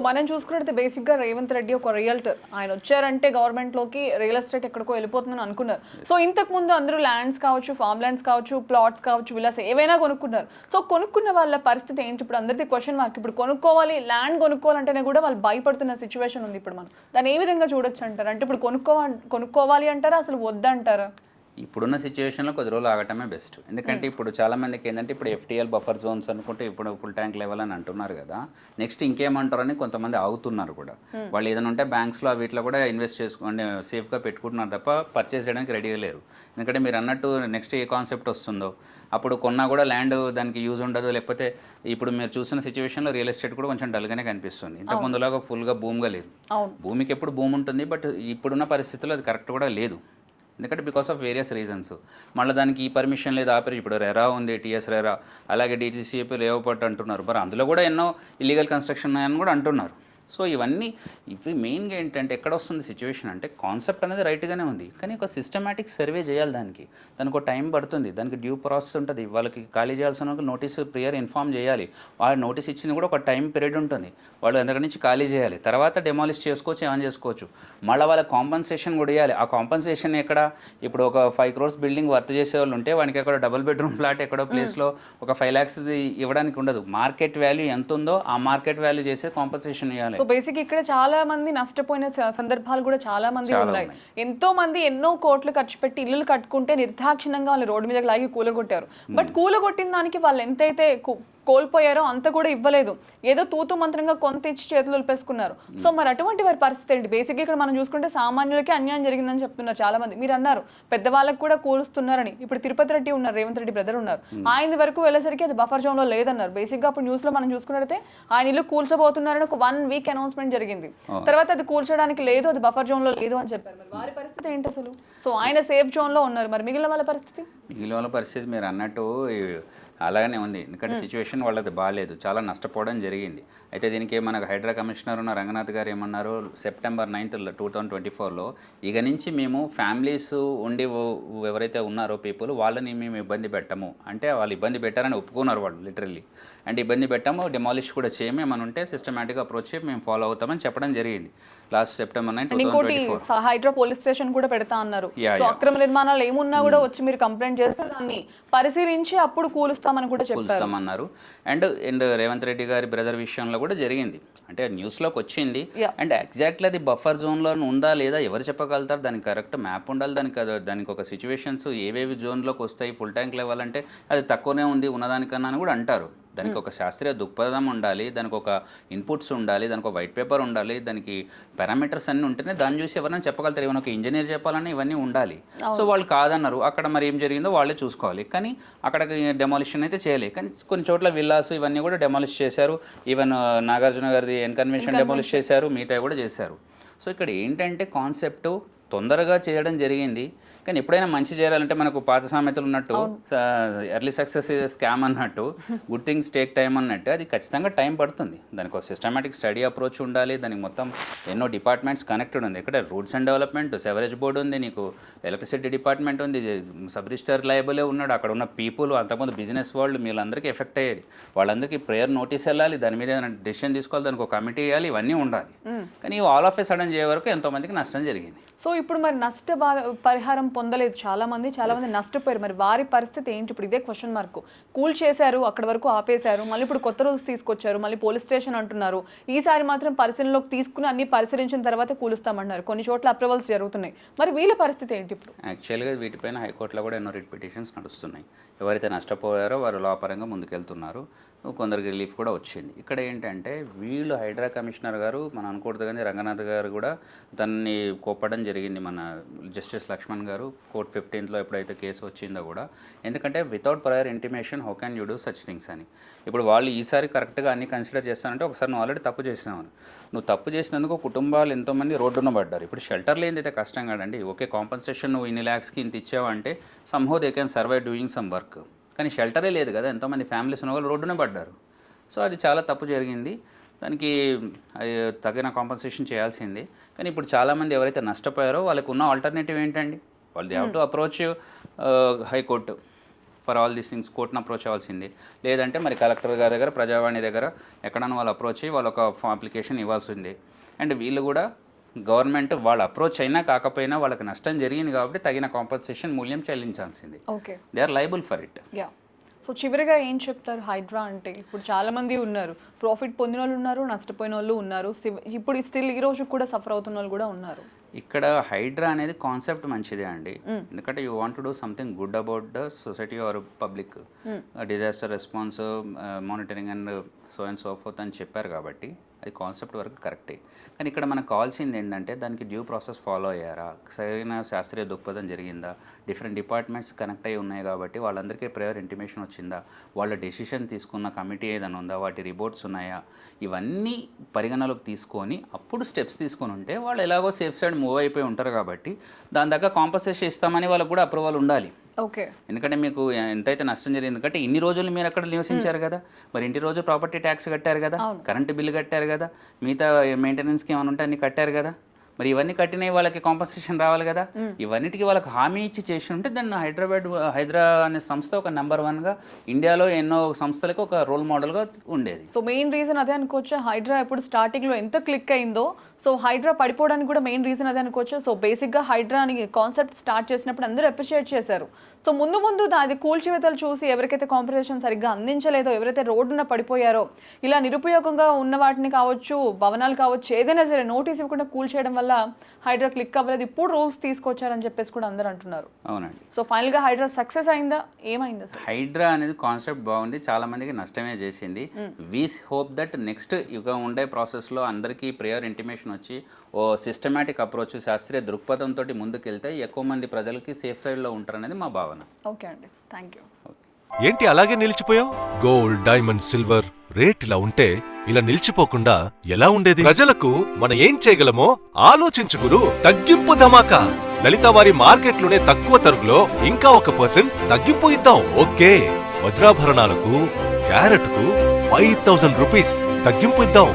మనం చూసుకున్నట్టు బేసిక్గా రేవంత్ రెడ్డి ఒక రియల్టర్. ఆయన వచ్చారంటే గవర్నమెంట్లోకి రియల్ ఎస్టేట్ ఎక్కడికో వెళ్ళిపోతుందని అనుకున్నారు. సో ఇంతకు ముందు అందరూ ల్యాండ్స్ కావచ్చు, ఫార్మ్ ల్యాండ్స్ కావచ్చు, ప్లాట్స్ కావచ్చు, విలాస్ ఏవైనా కొనుక్కున్నారు. సో కొనుక్కున్న వాళ్ళ పరిస్థితి ఏంటి ఇప్పుడు? అందరికీ క్వశ్చన్ మార్క్. ఇప్పుడు కొనుక్కోవాలి, ల్యాండ్ కొనుక్కోవాలంటేనే కూడా వాళ్ళు భయపడుతున్న సిచ్యువేషన్ ఉంది ఇప్పుడు. మనం దాన్ని ఏ విధంగా చూడొచ్చు అంటారు? అంటే ఇప్పుడు కొనుక్కోవాలి అంటారా, అసలు వద్దంటారా? ఇప్పుడున్న సిచ్యువేషన్లో కొద్ది రోజులు ఆగటమే బెస్ట్. ఎందుకంటే ఇప్పుడు చాలామందికి ఏంటంటే ఇప్పుడు ఎఫ్టీఎల్ బఫర్ జోన్స్ అనుకుంటే ఇప్పుడు ఫుల్ ట్యాంక్ లెవెల్ అని అంటున్నారు కదా, నెక్స్ట్ ఇంకేమంటారని కొంతమంది ఆగుతున్నారు కూడా. వాళ్ళు ఏదైనా ఉంటే బ్యాంక్స్లో వీటిలో కూడా ఇన్వెస్ట్ చేసుకోండి, సేఫ్గా పెట్టుకుంటున్నారు తప్ప పర్చేస్ చేయడానికి రెడీగా లేరు. ఎందుకంటే మీరు అన్నట్టు నెక్స్ట్ ఏ కాన్సెప్ట్ వస్తుందో అప్పుడు కొన్నా కూడా ల్యాండ్ దానికి యూజ్ ఉండదు. లేకపోతే ఇప్పుడు మీరు చూసిన సిచ్యువేషన్లో రియల్ ఎస్టేట్ కూడా కొంచెం డల్గానే కనిపిస్తుంది. ఇంతకు ముందులాగా ఫుల్గా భూమిగా లేదు. భూమికి ఎప్పుడు భూమి ఉంటుంది, బట్ ఇప్పుడున్న పరిస్థితుల్లో అది కరెక్ట్ కూడా లేదు. ఎందుకంటే బికాస్ ఆఫ్ వేరియస్ రీజన్స్. మళ్ళీ దానికి ఈ పర్మిషన్ లేదు, ఇప్పుడు రెరా ఉంది, టీఎస్ రెరా, అలాగే డీటీసీఏపీ లేవపట్టు అంటున్నారు. మరి అందులో కూడా ఎన్నో ఇల్లీగల్ కన్స్ట్రక్షన్ ఉన్నాయని కూడా అంటున్నారు. సో ఇవి మెయిన్గా ఏంటంటే ఎక్కడ వస్తుంది సిచ్యువేషన్ అంటే కాన్సెప్ట్ అనేది రైట్గానే ఉంది, కానీ ఒక సిస్టమేటిక్ సర్వే చేయాలి. దానికి ఒక టైం పడుతుంది, దానికి డ్యూ ప్రాసెస్ ఉంటుంది. వాళ్ళకి ఖాళీ చేయాల్సిన నోటీస్ ప్రియర్ ఇన్ఫామ్ చేయాలి. వాళ్ళు నోటీస్ ఇచ్చింది కూడా ఒక టైం పీరియడ్ ఉంటుంది. వాళ్ళు ఎందుకంటే నుంచి ఖాళీ చేయాలి, తర్వాత డెమాలిష్ చేసుకోవచ్చు, ఏమైనా చేసుకోవచ్చు. మళ్ళీ వాళ్ళ కాంపన్సేషన్ కూడా ఇవ్వాలి. ఆ కాంపన్సేషన్ ఎక్కడ? ఇప్పుడు ఒక 5 crores బిల్డింగ్ వర్త్ చేసే వాళ్ళు ఉంటే వానికి ఎక్కడో డబుల్ బెడ్రూమ్ ఫ్లాట్ ఎక్కడో ప్లేస్లో ఒక 5 lakhs ఇవ్వడానికి ఉండదు. మార్కెట్ వాల్యూ ఎంత ఉందో ఆ మార్కెట్ వాల్యూ చేసే కాంపన్సేషన్ ఇవ్వాలి. సో బేసిక్ ఇక్కడ చాలా మంది నష్టపోయిన సందర్భాలు కూడా చాలా మంది ఉన్నాయి. ఎంతో మంది ఎన్నో కోట్లు ఖర్చు పెట్టి ఇల్లులు కట్టుకుంటే నిర్దాక్షిణంగా వాళ్ళు రోడ్డు మీద లాగి కూలగొట్టారు. బట్ కూలగొట్టిన దానికి వాళ్ళు ఎంతైతే కోల్పోయారో అంత కూడా ఇవ్వలేదు. ఏదో తూతు మంత్రంగా కొంత ఇచ్చి చేతులు ఉల్పేసుకున్నారు. సో మరి అటువంటి వారి పరిస్థితి ఏంటి? బేసిక్గా ఇక్కడ మనం చూసుకుంటే సామాన్యులకే అన్యాయం జరిగిందని చెప్తున్నారు చాలా మంది. మీరు అన్నారు పెద్దవాళ్ళకి కూడా కూలుస్తున్నారని. ఇప్పుడు తిరుపతి రెడ్డి ఉన్నారు, రేవంత్ రెడ్డి బ్రదర్ ఉన్నారు. ఆయన వరకు వెళ్ళేసరికి అది బఫర్ జోన్లో లేదన్నారు. బేసిక్గా అప్పుడు న్యూస్లో మనం చూసుకున్నట్లయితే ఆయన ఇల్లు కూల్చబోతున్నారని ఒక 1 week అనౌన్స్మెంట్ జరిగింది. తర్వాత అది కూల్చడానికి లేదు, అది బఫర్ జోన్లో లేదు అని చెప్పారు. మరి వారి పరిస్థితి ఏంటి అసలు? సో ఆయన సేఫ్ జోన్లో ఉన్నారు, మరి మిగిలిన వాళ్ళ పరిస్థితి? మిగిలిన వాళ్ళ పరిస్థితి మీరు అన్నట్టు అలాగనే ఉంది. ఎందుకంటే సిచ్యువేషన్ వాళ్ళది బాగాలేదు, చాలా నష్టపోవడం జరిగింది. అయితే దీనికి మనకు హైడ్రా కమిషనర్ ఉన్న రంగనాథ్ గారు ఏమన్నారు, September 9th 2024లో ఇక నుంచి మేము ఫ్యామిలీస్ ఉండి ఎవరైతే ఉన్నారో పీపుల్ వాళ్ళని మేము ఇబ్బంది పెట్టము అంటే, వాళ్ళు ఇబ్బంది పెట్టారని ఒప్పుకున్నారు వాళ్ళు లిటరల్లీ. అండ్ ఇబ్బంది పెట్టాము, డిమాలిష్ కూడా చేయము, ఏమని ఉంటే సిస్టమేటిక్గా అప్రోచ్ మేము ఫాలో అవుతామని చెప్పడం జరిగింది last September 9, 2024. HYDRAA police station కూడా పెడతా అన్నారు. సో అక్రమ నిర్మాణాలు ఏమున్నా కూడా వచ్చి మీరు కంప్లైంట్ చేస్తే దాన్ని పరిశీలించి అప్పుడు కూలుస్తామని కూడా కూలుస్తామన్నారు. అండ్ రేవంత్ రెడ్డి గారి బ్రదర్ విషయంలో కూడా జరిగింది. అంటే న్యూస్లోకి వచ్చింది. అండ్ ఎగ్జాక్ట్లీ అది బఫర్ జోన్లో ఉందా లేదా ఎవరు చెప్పగలుగుతారు? దానికి కరెక్ట్ మ్యాప్ ఉండాలి. దానికి ఒక సిచ్యువేషన్స్ ఏవేవి జోన్లోకి వస్తాయి, ఫుల్ ట్యాంక్ లెవెల్ అంటే అది తక్కువనే ఉంది ఉన్నదానికన్నా అని కూడా అంటారు. దానికి ఒక శాస్త్రీయ దృక్పథం ఉండాలి, దానికి ఒక ఇన్పుట్స్ ఉండాలి, దానికి ఒక వైట్ పేపర్ ఉండాలి, దానికి పారామీటర్స్ అన్నీ ఉంటేనే దాన్ని చూసి ఎవరైనా చెప్పగలుగుతారు. ఏమైనా ఒక ఇంజనీర్ చెప్పాలని ఇవన్నీ ఉండాలి. సో వాళ్ళు కాదన్నారు. అక్కడ మరి ఏం జరిగిందో వాళ్ళే చూసుకోవాలి. కానీ అక్కడికి డెమాలిషన్ అయితే చేయలేదు. కానీ కొన్ని చోట్ల విల్లాస్ ఇవన్నీ కూడా డెమాలిష్ చేశారు. ఈవెన్ నాగార్జున గారిది ఎన్కన్వెన్షన్ డెమాలిష్ చేశారు, మిగతా కూడా చేశారు. సో ఇక్కడ ఏంటంటే కాన్సెప్ట్ తొందరగా చేయడం జరిగింది. కానీ ఎప్పుడైనా మంచి చేయాలంటే మనకు పాత సామెతలు ఉన్నట్టు ఎర్లీ సక్సెస్ ఇస్ స్కామ్ అన్నట్టు, గుడ్ థింగ్స్ టేక్ టైం అన్నట్టు, అది ఖచ్చితంగా టైం పడుతుంది. దానికి ఒక సిస్టమేటిక్ స్టడీ అప్రోచ్ ఉండాలి. దానికి మొత్తం ఎన్నో డిపార్ట్మెంట్స్ కనెక్టెడ్ ఉంది. ఇక్కడ roots and development, sewerage board ఉంది, నీకు ఎలక్ట్రిసిటీ డిపార్ట్మెంట్ ఉంది, సబ్ రిజిస్టర్ లయబులే ఉన్నాడు, అక్కడ ఉన్న పీపుల్, అంతకుముందు బిజినెస్ వరల్డ్ వీళ్ళందరికీ ఎఫెక్ట్ అయ్యేది. వాళ్ళందరికీ ప్రేయర్ నోటీస్ వెళ్ళాలి, దాని మీద ఏదైనా డెసిషన్ తీసుకోవాలి, దానికి ఒక కమిటీ వేయాలి, ఇవన్నీ ఉండాలి. కానీ ఆల్ ఆఫ్ ఏ సడన్ చేయే వరకు ఎంతోమందికి నష్టం జరిగింది. సో ఇప్పుడు మరి పరిహారం పొందలేదు చాలా మంది నష్టపోయారు. మరి వారి పరిస్థితి ఏంటి ఇప్పుడు? ఇదే క్వశ్చన్ మార్క్. కూల్ చేశారు, అక్కడ వరకు ఆపేశారు, మళ్ళీ ఇప్పుడు కొత్త రూల్స్ తీసుకొచ్చారు, మళ్ళీ పోలీస్ స్టేషన్ అంటున్నారు. ఈసారి మాత్రం పరిశీలనలోకి తీసుకుని అన్ని పరిశీలించిన తర్వాత కూలుస్తామన్నారు. కొన్ని చోట్ల అప్రూవల్స్ జరుగుతున్నాయి. మరి వీళ్ళ పరిస్థితి ఏంటి ఇప్పుడు? యాక్చువల్గా వీటిపైన హైకోర్టులో కూడా ఎన్నో రిట్ పిటిషన్స్ నడుస్తున్నాయి. ఎవరైతే నష్టపోయారో వారు లాపరంగా ముందుకెళ్తున్నారు. కొందరికి రిలీఫ్ కూడా వచ్చింది. ఇక్కడ ఏంటంటే వీళ్ళు హైడ్రా కమిషనర్ గారు మనం అనుకూడదు, కానీ రంగనాథ్ గారు కూడా దాన్ని కోప్పడం జరిగింది. మన జస్టిస్ లక్ష్మణ్ గారు కోర్ట్ 15th ఎప్పుడైతే కేసు వచ్చిందో కూడా, ఎందుకంటే without prior intimation how can you do such things అని. ఇప్పుడు వాళ్ళు ఈసారి కరెక్ట్గా అన్ని కన్సిడర్ చేస్తానంటే, ఒకసారి నువ్వు ఆల్రెడీ తప్పు చేసినావు, నువ్వు తప్పు చేసినందుకు కుటుంబాలు ఎంతోమంది రోడ్డున పడ్డారు. ఇప్పుడు షెల్టర్ లేనిదైతే కష్టం కాదండి. ఓకే, కాంపన్సేషన్ నువ్వు ఇన్ని ల్యాక్స్కి ఇంత ఇచ్చావంటే somehow they can survive doing some work. కానీ షెల్టరే లేదు కదా, ఎంతోమంది ఫ్యామిలీస్ ఉన్న వాళ్ళు రోడ్డునే పడ్డారు. సో అది చాలా తప్పు జరిగింది. దానికి తగిన కాంపన్సేషన్ చేయాల్సిందే. కానీ ఇప్పుడు చాలామంది ఎవరైతే నష్టపోయారో వాళ్ళకు ఉన్న ఆల్టర్నేటివ్ ఏంటండి? వాళ్ళు they have to approach high court for all these things కోర్టును అప్రోచ్ అవ్వాల్సింది, లేదంటే మరి కలెక్టర్ గారి దగ్గర ప్రజావాణి దగ్గర ఎక్కడైనా వాళ్ళు అప్రోచ్ అయ్యి వాళ్ళు ఒక అప్లికేషన్ ఇవ్వాల్సింది. అండ్ వీళ్ళు కూడా గవర్నమెంట్ వాళ్ళు అప్రోచ్ అయినా కాకపోయినా వాళ్ళకి నష్టం జరిగింది కాబట్టి తగిన కాంపన్సేషన్ మూల్యం చెల్లించాల్సింది. Okay, they are liable for it. Yeah. So చివరిగా ఏం చెప్తారు హైడ్రా అంటే? ఇప్పుడు చాలా మంది ఉన్నారు, ప్రాఫిట్ పొందిన వాళ్ళు ఉన్నారు, నష్టపోయిన వాళ్ళు ఉన్నారు, ఇప్పుడు స్టిల్ ఈ రోజు కూడా సఫర్ అవుతున్న వాళ్ళు కూడా ఉన్నారు. ఇక్కడ హైడ్రా అనేది కాన్సెప్ట్ మంచిదే అండి, ఎందుకంటే you want to do something good about the society or public, disaster response monitoring and so and so forth అని చెప్పారు కాబట్టి అది కాన్సెప్ట్ వరకు కరెక్టే. కానీ ఇక్కడ మనకు కావాల్సింది ఏంటంటే దానికి డ్యూ ప్రాసెస్ ఫాలో అయ్యారా, సరైన శాస్త్రీయ దృక్పథం జరిగిందా, డిఫరెంట్ డిపార్ట్మెంట్స్ కనెక్ట్ అయి ఉన్నాయి కాబట్టి వాళ్ళందరికీ ప్రేయర్ ఇంటిమేషన్ వచ్చిందా, వాళ్ళ డెసిషన్ తీసుకున్న కమిటీ ఏదైనా ఉందా, వాటి రిపోర్ట్స్ ఉన్నాయా, ఇవన్నీ పరిగణలోకి తీసుకొని అప్పుడు స్టెప్స్ తీసుకొని ఉంటే వాళ్ళు ఎలాగో సేఫ్ సైడ్ మూవ్ అయిపోయి ఉంటారు కాబట్టి దాని దగ్గర కాంపన్సేషన్ ఇస్తామని వాళ్ళకు కూడా అప్రూవల్ ఉండాలి. ఓకే, ఎందుకంటే మీకు ఎంతైతే నష్టం జరిగింది, ఎందుకంటే ఇన్ని రోజులు మీరు అక్కడ నివసించారు కదా, మరి ఇంటి రోజు ప్రాపర్టీ ట్యాక్స్ కట్టారు కదా, కరెంటు బిల్లు కట్టారు కదా, మిగతా మెయింటెనెన్స్కి ఏమైనా ఉంటే అన్ని కట్టారు కదా, మరి ఇవన్నీ కట్టినవి వాళ్ళకి కాంపన్సేషన్ రావాలి కదా, ఇవన్నిటికీ వాళ్ళకి హామీ ఇచ్చి చేసి ఉంటే దాన్ని హైడ్రా అనే సంస్థ ఒక నెంబర్ 1గా ఇండియాలో ఎన్నో సంస్థలకు ఒక రోల్ మోడల్గా ఉండేది. సో మెయిన్ రీజన్ అదే అనుకోవచ్చు, హైడ్రా ఎప్పుడు స్టార్టింగ్లో ఎంత క్లిక్ అయిందో, సో హైడ్రా పడిపోవడానికి కూడా మెయిన్ రీజన్ అదే అనుకోవచ్చు. సో బేసిక్గా హైడ్రా అని కాన్సెప్ట్ స్టార్ట్ చేసినప్పుడు అందరూ అప్రిషియేట్ చేశారు. సో ముందు ముందు అది కూల్చివేతలు చూసి ఎవరికైతే కాంపన్సేషన్ సరిగ్గా అందించలేదో, ఎవరైతే రోడ్డున పడిపోయారో, ఇలా నిరుపయోగంగా ఉన్న వాటిని కావచ్చు, భవనాలు కావచ్చు, ఏదైనా సరే నోటీస్ ఇవ్వకుండా కూల్చేయడం వల్ల హైడ్రా క్లిక్ అవ్వలేదు. ఇప్పుడు రూల్స్ తీసుకొచ్చారని చెప్పేసి కూడా అందరూ అంటున్నారు. అవునండి. సో ఫైనల్గా హైడ్రా సక్సెస్ అయిందా, ఏమైందా? హైడ్రా అనేది కాన్సెప్ట్ బాగుంది, చాలా మందికి నష్టమే చేసింది. వీ హోప్ దట్ నెక్స్ట్ ఇక ఉండే ప్రాసెస్లో అందరికీ ప్రేయర్ ఇంటిమేషన్ వచ్చి ఓ సిస్టమేటిక్ అప్రోచ్ శాస్త్రీయ దృక్పథంతో ముందుకెళ్తే ఎక్కువ మంది ప్రజలకి సేఫ్ సైడ్లో ఉంటారనేది మా భావన. ఓకే అండి, థ్యాంక్ యూ. ఏంటి అలాగే నిలిచిపోయావు? గోల్డ్, డైమండ్, సిల్వర్ రేట్ ఇలా ఉంటే ఇలా నిలిచిపోకుండా ఎలా ఉండేది? ప్రజలకు మనం ఏం చేయగలమో ఆలోచించుకురు. తగ్గింపు ధమాకా లలిత వారి మార్కెట్లోనే తక్కువ తరుగులో ఇంకా 1% తగ్గింపు ఇద్దాం. ఓకే, వజ్రాభరణాలకు క్యారెట్ కు 5000 రూపీస్ తగ్గింపు ఇద్దాం.